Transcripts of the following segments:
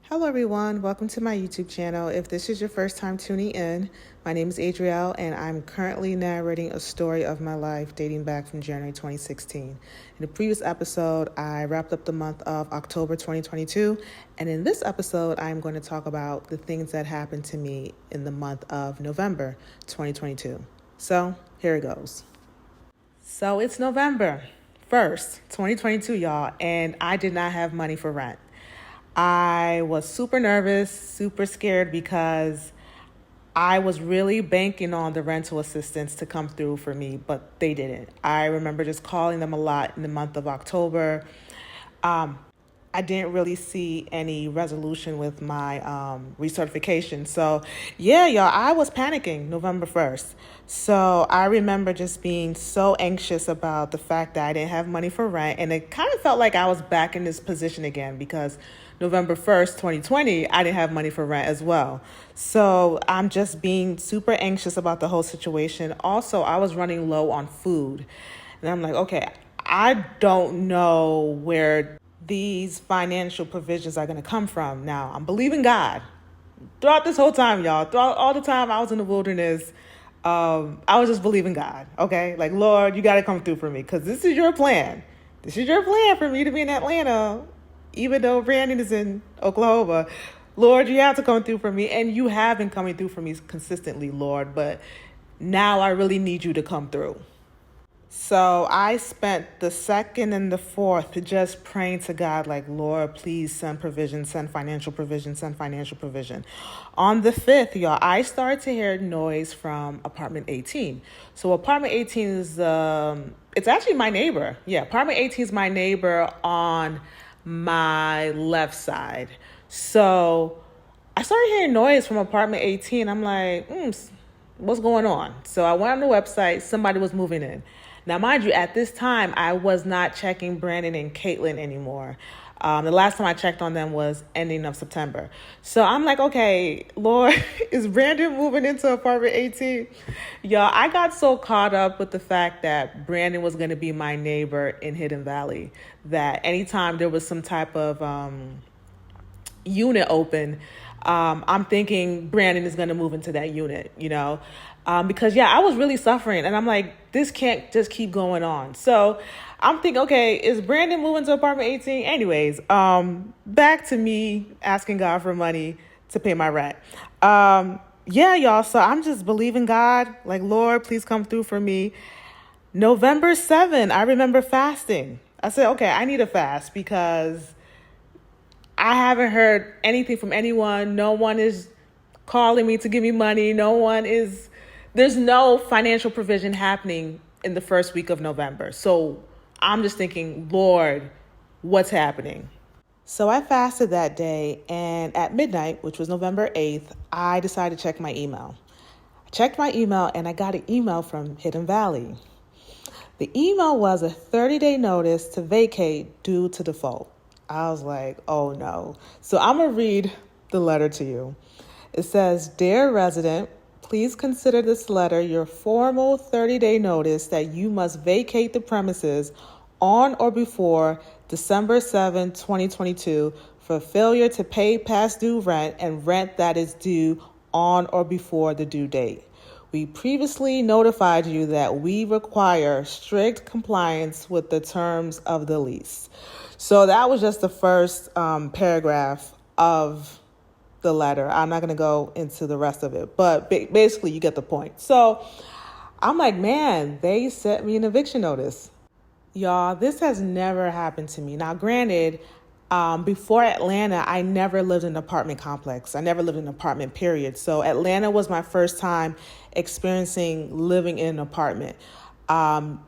Hello everyone, welcome to my YouTube channel. If this is your first time tuning in, my name is Adrielle and I'm currently narrating a story of my life dating back from January 2016. In the previous episode, I wrapped up the month of October 2022, and in this episode, I'm going to talk about the things that happened to me in the month of November 2022. So here it goes. So it's November 1st, 2022, y'all, and I did not have money for rent. I was super nervous, super scared because I was really banking on the rental assistance to come through for me, but they didn't. I remember just calling them a lot in the month of October. I didn't really see any resolution with my recertification. So yeah, y'all, I was panicking November 1st. So I remember just being so anxious about the fact that I didn't have money for rent. And it kind of felt like I was back in this position again because November 1st, 2020, I didn't have money for rent as well. So I'm just being super anxious about the whole situation. Also, I was running low on food. And I'm like, okay, I don't know where these financial provisions are going to come from. Now, I'm believing God. Throughout this whole time, y'all, throughout all the time I was in the wilderness, I was just believing God, okay? Like, Lord, you got to come through for me because this is your plan. This is your plan for me to be in Atlanta, even though Brandon is in Oklahoma. Lord, you have to come through for me, and you have been coming through for me consistently, Lord, but now I really need you to come through. So I spent the 2nd and the 4th just praying to God, like, Lord, please send provision, send financial provision, send financial provision. On the 5th, y'all, I started to hear noise from apartment 18. So apartment 18 is, it's actually my neighbor. Yeah, apartment 18 is my neighbor on my left side. So I started hearing noise from apartment 18. I'm like, what's going on? So I went on the website. Somebody was moving in. Now, mind you, at this time, I was not checking Brandon and Caitlin anymore. The last time I checked on them was ending of September. So I'm like, okay, Lord, is Brandon moving into apartment 18? Y'all, I got so caught up with the fact that Brandon was going to be my neighbor in Hidden Valley that anytime there was some type of unit open, I'm thinking Brandon is going to move into that unit, because I was really suffering and I'm like, this can't just keep going on. So I'm thinking, okay, is Brandon moving to apartment 18? Anyways, back to me asking God for money to pay my rent. Y'all. So I'm just believing God, like, Lord, please come through for me. November 7th, I remember fasting. I said, okay, I need a fast because I haven't heard anything from anyone. No one is calling me to give me money. There's no financial provision happening in the first week of November. So I'm just thinking, Lord, what's happening? So I fasted that day, and at midnight, which was November 8th, I decided to check my email. I checked my email, and I got an email from Hidden Valley. The email was a 30-day notice to vacate due to default. I was like, oh no. So I'm going to read the letter to you. It says, Dear resident, please consider this letter your formal 30-day notice that you must vacate the premises on or before December 7, 2022 for failure to pay past due rent and rent that is due on or before the due date. We previously notified you that we require strict compliance with the terms of the lease. So that was just the first paragraph of the letter. I'm not going to go into the rest of it, but basically you get the point. So I'm like, man, they sent me an eviction notice. Y'all, this has never happened to me. Now, granted, before Atlanta, I never lived in an apartment complex. I never lived in an apartment, period. So Atlanta was my first time experiencing living in an apartment.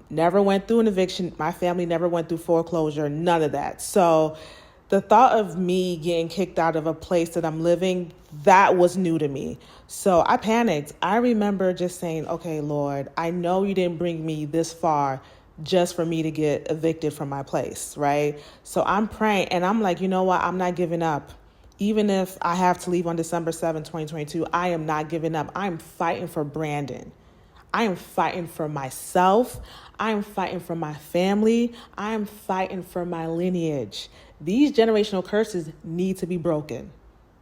Never went through an eviction. My family never went through foreclosure, none of that. So the thought of me getting kicked out of a place that I'm living, that was new to me. So I panicked. I remember just saying, okay, Lord, I know you didn't bring me this far just for me to get evicted from my place, right? So I'm praying and I'm like, you know what? I'm not giving up. Even if I have to leave on December 7, 2022, I am not giving up. I'm fighting for Brandon. I am fighting for myself. I am fighting for my family. I am fighting for my lineage. These generational curses need to be broken.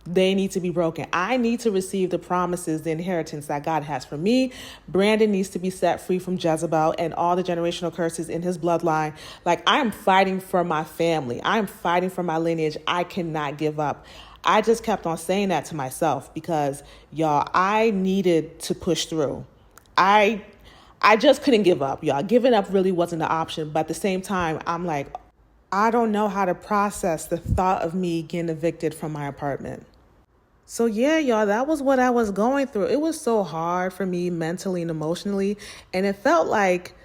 they need to be broken. I need to receive the promises, the inheritance that God has for me. Brandon needs to be set free from Jezebel and all the generational curses in his bloodline. Like, I'm fighting for my family. I'm fighting for my lineage. I cannot give up. I just kept on saying that to myself because, y'all, I needed to push through. I just couldn't give up, y'all. Giving up really wasn't an option. But at the same time, I'm like, I don't know how to process the thought of me getting evicted from my apartment. So yeah, y'all, that was what I was going through. It was so hard for me mentally and emotionally. And it felt like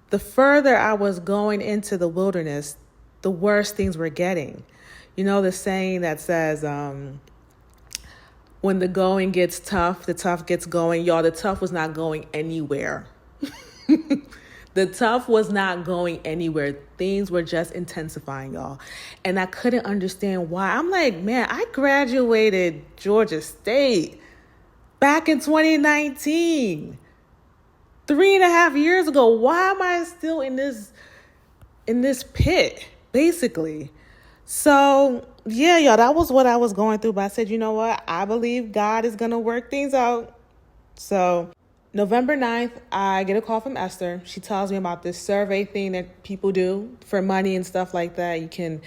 the further I was going into the wilderness, the worse things were getting. You know, the saying that says, when the going gets tough, the tough gets going. Y'all, the tough was not going anywhere. The tough was not going anywhere. Things were just intensifying, y'all. And I couldn't understand why. I'm like, man, I graduated Georgia State back in 2019, 3.5 years ago. Why am I still in this pit, basically? So, yeah, y'all, that was what I was going through. But I said, you know what? I believe God is going to work things out. So November 9th, I get a call from Esther. She tells me about this survey thing that people do for money and stuff like that.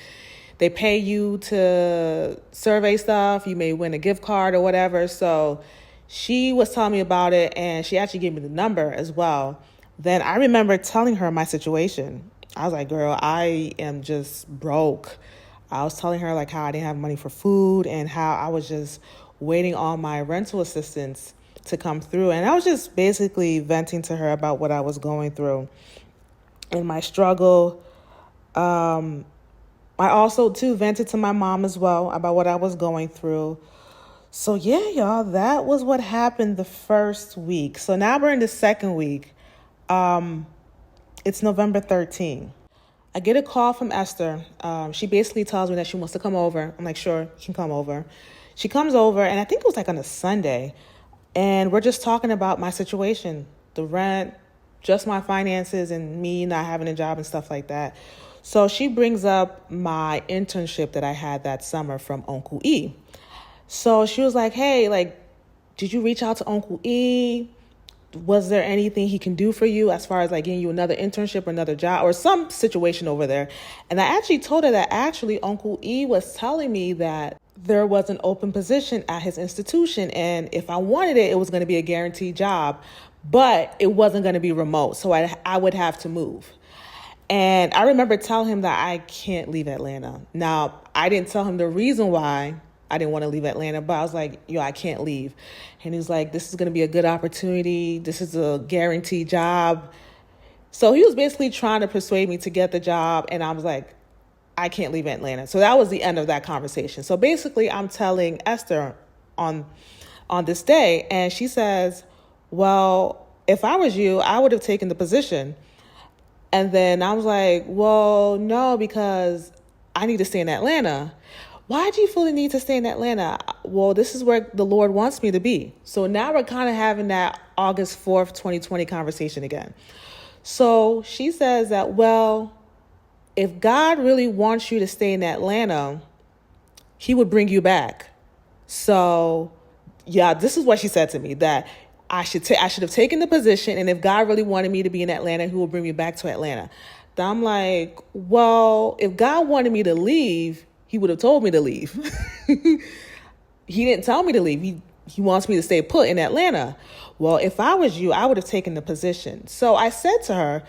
They pay you to survey stuff. You may win a gift card or whatever. So she was telling me about it, and she actually gave me the number as well. Then I remember telling her my situation. I was like, girl, I am just broke. I was telling her like how I didn't have money for food and how I was just waiting on my rental assistance to come through. And I was just basically venting to her about what I was going through and my struggle. I also too vented to my mom as well about what I was going through. So yeah, y'all, that was what happened the first week. So now we're in the second week. It's November 13th. I get a call from Esther. She basically tells me that she wants to come over. I'm like, sure, you can come over. She comes over, and I think it was like on a Sunday. And we're just talking about my situation, the rent, just my finances, and me not having a job and stuff like that. So she brings up my internship that I had that summer from Uncle E. So she was like, hey, like, did you reach out to Uncle E? Was there anything he can do for you as far as like getting you another internship or another job or some situation over there? And I actually told her that actually Uncle E was telling me that there was an open position at his institution. And if I wanted it, it was going to be a guaranteed job, but it wasn't going to be remote. So I would have to move. And I remember telling him that I can't leave Atlanta. Now, I didn't tell him the reason why I didn't want to leave Atlanta, but I was like, yo, I can't leave. And he was like, this is going to be a good opportunity. This is a guaranteed job. So he was basically trying to persuade me to get the job. And I was like, I can't leave Atlanta. So that was the end of that conversation. So basically I'm telling Esther on this day, and she says, well, if I was you, I would have taken the position. And then I was like, well, no, because I need to stay in Atlanta. Why do you feel the need to stay in Atlanta? Well, this is where the Lord wants me to be. So now we're kind of having that August 4th, 2020 conversation again. So she says that, well, if God really wants you to stay in Atlanta, he would bring you back. So yeah, this is what she said to me, that I should have taken the position. And if God really wanted me to be in Atlanta, he will bring me back to Atlanta. Then I'm like, well, if God wanted me to leave, he would have told me to leave. He didn't tell me to leave. He wants me to stay put in Atlanta. Well, if I was you, I would have taken the position. So I said to her,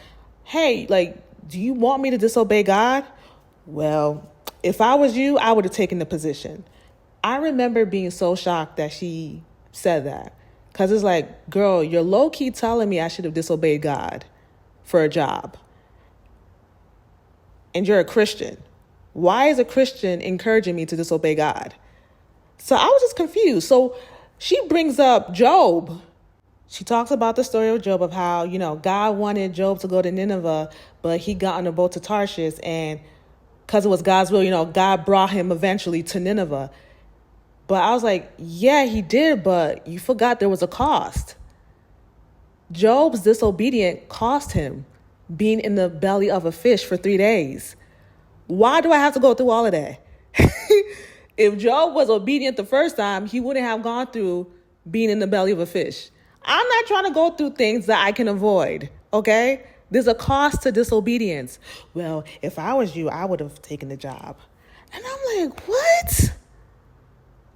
hey, like, do you want me to disobey God? Well, if I was you, I would have taken the position. I remember being so shocked that she said that. Because it's like, girl, you're low-key telling me I should have disobeyed God for a job. And you're a Christian. Why is a Christian encouraging me to disobey God? So I was just confused. So she brings up Job. She talks about the story of Job, of how, you know, God wanted Job to go to Nineveh, but he got on a boat to Tarshish. And because it was God's will, you know, God brought him eventually to Nineveh. But I was like, yeah, he did, but you forgot there was a cost. Job's disobedience cost him being in the belly of a fish for 3 days. Why do I have to go through all of that? If Job was obedient the first time, he wouldn't have gone through being in the belly of a fish. I'm not trying to go through things that I can avoid, okay? There's a cost to disobedience. Well, if I was you, I would have taken the job. And I'm like, what?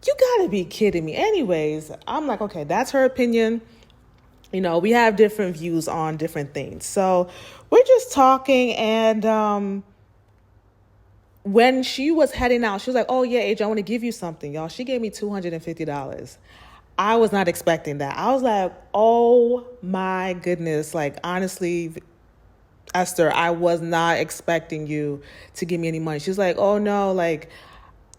You gotta be kidding me. Anyways, I'm like, okay, that's her opinion. You know, we have different views on different things. So we're just talking, and when she was heading out, she was like, oh yeah, AJ, I want to give you something, y'all. She gave me $250. I was not expecting that. I was like, oh my goodness. Like, honestly, Esther, I was not expecting you to give me any money. She's like, oh no, like,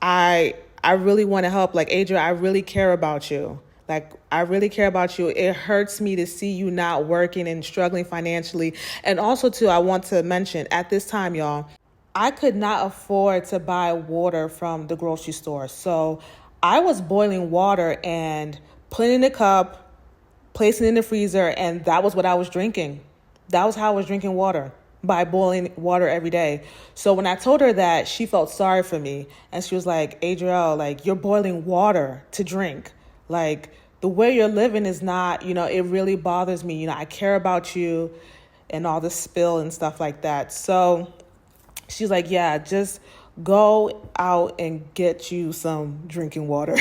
I really want to help. Like, Adria, I really care about you. Like, I really care about you. It hurts me to see you not working and struggling financially. And also, too, I want to mention, at this time, y'all, I could not afford to buy water from the grocery store. So I was boiling water and putting it in a cup, placing it in the freezer, and that was what I was drinking. That was how I was drinking water, by boiling water every day. So when I told her that, she felt sorry for me. And she was like, Adrielle, like, you're boiling water to drink. Like, the way you're living is not, you know, it really bothers me. You know, I care about you and all the spill and stuff like that. So she's like, yeah, just go out and get you some drinking water.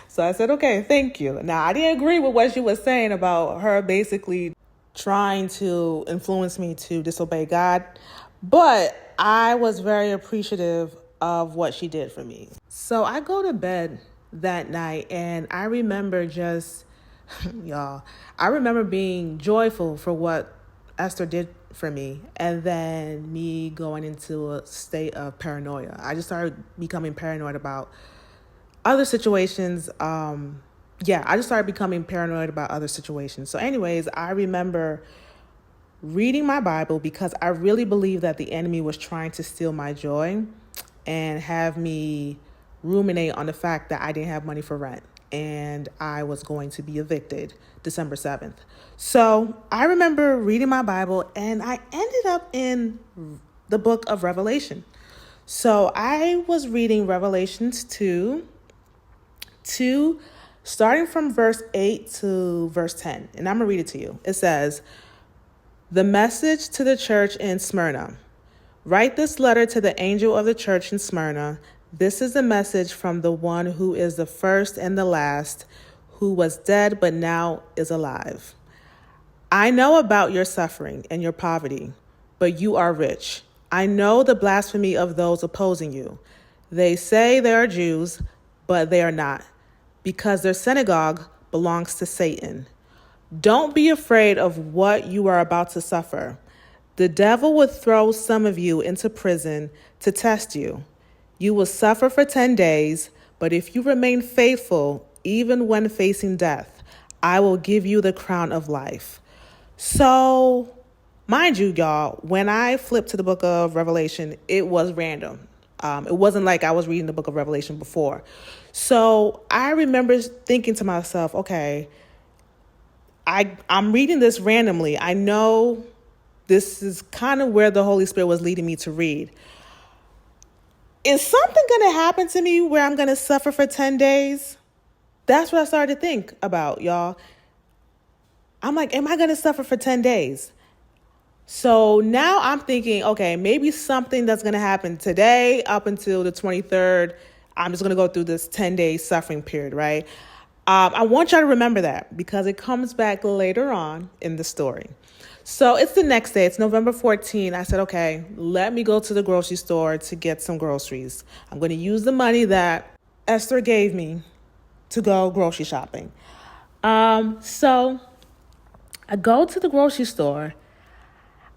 So I said, okay, thank you. Now, I didn't agree with what she was saying about her basically trying to influence me to disobey God, but I was very appreciative of what she did for me. So I go to bed that night, and I remember just, y'all, I remember being joyful for what Esther did for me, and then me going into a state of paranoia. I just started becoming paranoid about other situations. I just started becoming paranoid about other situations. So anyways, I remember reading my Bible because I really believe that the enemy was trying to steal my joy and have me ruminate on the fact that I didn't have money for rent and I was going to be evicted December 7th. So I remember reading my Bible, and I ended up in the book of Revelation. So I was reading Revelations 2, starting from verse 8 to verse 10. And I'm going to read it to you. It says, "The message to the church in Smyrna. Write this letter to the angel of the church in Smyrna. This is the message from the one who is the first and the last, who was dead but now is alive. I know about your suffering and your poverty, but you are rich. I know the blasphemy of those opposing you. They say they are Jews, but they are not, because their synagogue belongs to Satan. Don't be afraid of what you are about to suffer. The devil will throw some of you into prison to test you. You will suffer for 10 days, but if you remain faithful, even when facing death, I will give you the crown of life." So, mind you, y'all, when I flipped to the book of Revelation, it was random. It wasn't like I was reading the book of Revelation before. So I remember thinking to myself, okay, I'm reading this randomly. I know this is kind of where the Holy Spirit was leading me to read. Is something going to happen to me where I'm going to suffer for 10 days? That's what I started to think about, y'all. I'm like, am I going to suffer for 10 days? So now I'm thinking, okay, maybe something that's going to happen today up until the 23rd. I'm just going to go through this 10-day suffering period, right? I want y'all to remember that because it comes back later on in the story. So it's the next day. It's November 14. I said, okay, let me go to the grocery store to get some groceries. I'm going to use the money that Esther gave me to go grocery shopping. So I go to the grocery store.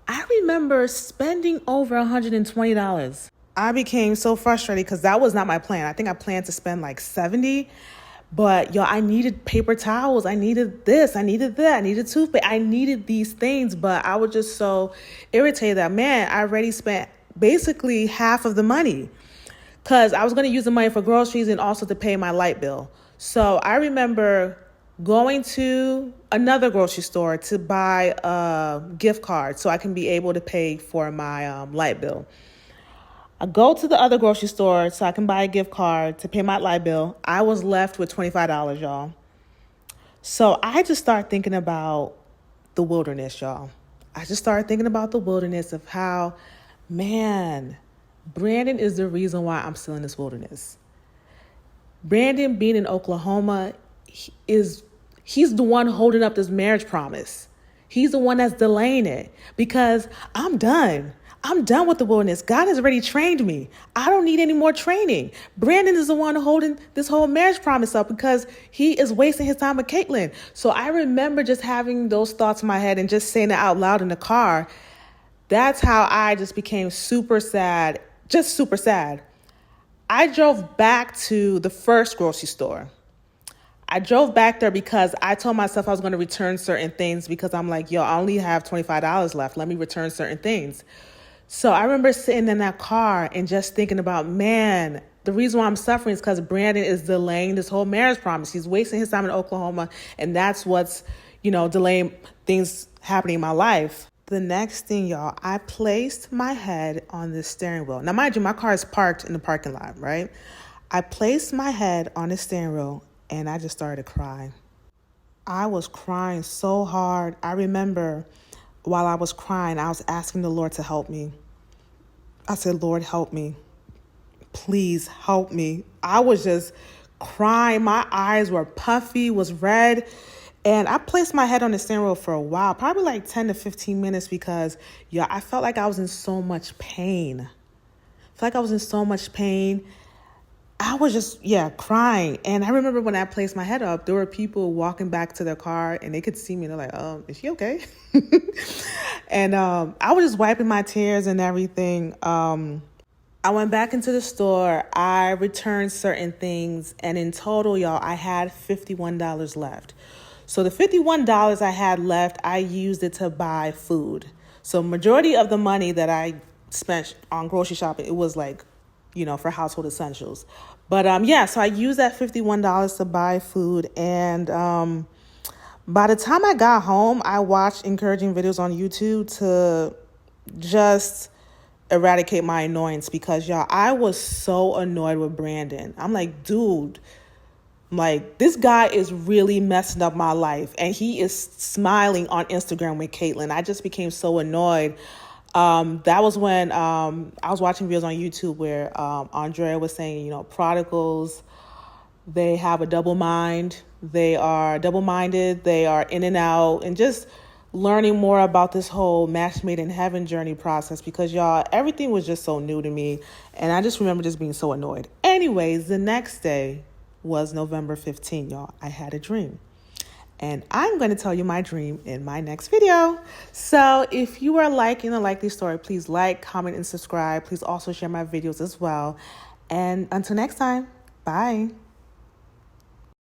I remember spending over $120. I became so frustrated because that was not my plan. I think I planned to spend like $70. But I needed paper towels. I needed this. I needed that. I needed toothpaste. I needed these things. But I was just so irritated that, man, I already spent basically half of the money because I was going to use the money for groceries and also to pay my light bill. So I remember going to another grocery store to buy a gift card so I can be able to pay for my light bill. I go to the other grocery store so I can buy a gift card to pay my light bill. I was left with $25, y'all. So I just started thinking about the wilderness, y'all. I just started thinking about the wilderness of how, man, Brandon is the reason why I'm still in this wilderness. Brandon being in Oklahoma, he's the one holding up this marriage promise. He's the one that's delaying it because I'm done. I'm done with the wilderness. God has already trained me. I don't need any more training. Brandon is the one holding this whole marriage promise up because he is wasting his time with Caitlin. So I remember just having those thoughts in my head and just saying it out loud in the car. That's how I just became super sad, just super sad. I drove back to the first grocery store. I drove back there because I told myself I was going to return certain things because I'm like, yo, I only have $25 left. Let me return certain things. So I remember sitting in that car and just thinking about, man, the reason why I'm suffering is because Brandon is delaying this whole marriage promise. He's wasting his time in Oklahoma, and that's what's, delaying things happening in my life. The next thing, y'all, I placed my head on the steering wheel. Now, mind you, my car is parked in the parking lot, right? I placed my head on the steering wheel, and I just started crying. I was crying so hard. I remember while I was crying, I was asking the Lord to help me. I said, Lord, help me. Please help me. I was just crying. My eyes were puffy, was red. And I placed my head on the steering wheel for a while, probably like 10 to 15 minutes because, I felt like I was in so much pain. I was just, crying. And I remember when I placed my head up, there were people walking back to their car and they could see me. And they're like, is she okay? And I was just wiping my tears and everything. I went back into the store. I returned certain things. And in total, y'all, I had $51 left. So the $51 I had left, I used it to buy food. So majority of the money that I spent on grocery shopping, it was like, for household essentials. But so I used that $51 to buy food. And by the time I got home, I watched encouraging videos on YouTube to just eradicate my annoyance because, y'all, I was so annoyed with Brandon. I'm like, dude, this guy is really messing up my life. And he is smiling on Instagram with Caitlin. I just became so annoyed. That was when I was watching videos on YouTube where Andrea was saying, prodigals, they have a double mind. They are double-minded. They are in and out. And just learning more about this whole match made in heaven journey process because, y'all, everything was just so new to me. And I just remember just being so annoyed. Anyways, the next day was November 15th, y'all. I had a dream. And I'm going to tell you my dream in my next video. So if you are liking the Likely Story, please like, comment, and subscribe. Please also share my videos as well. And until next time, bye.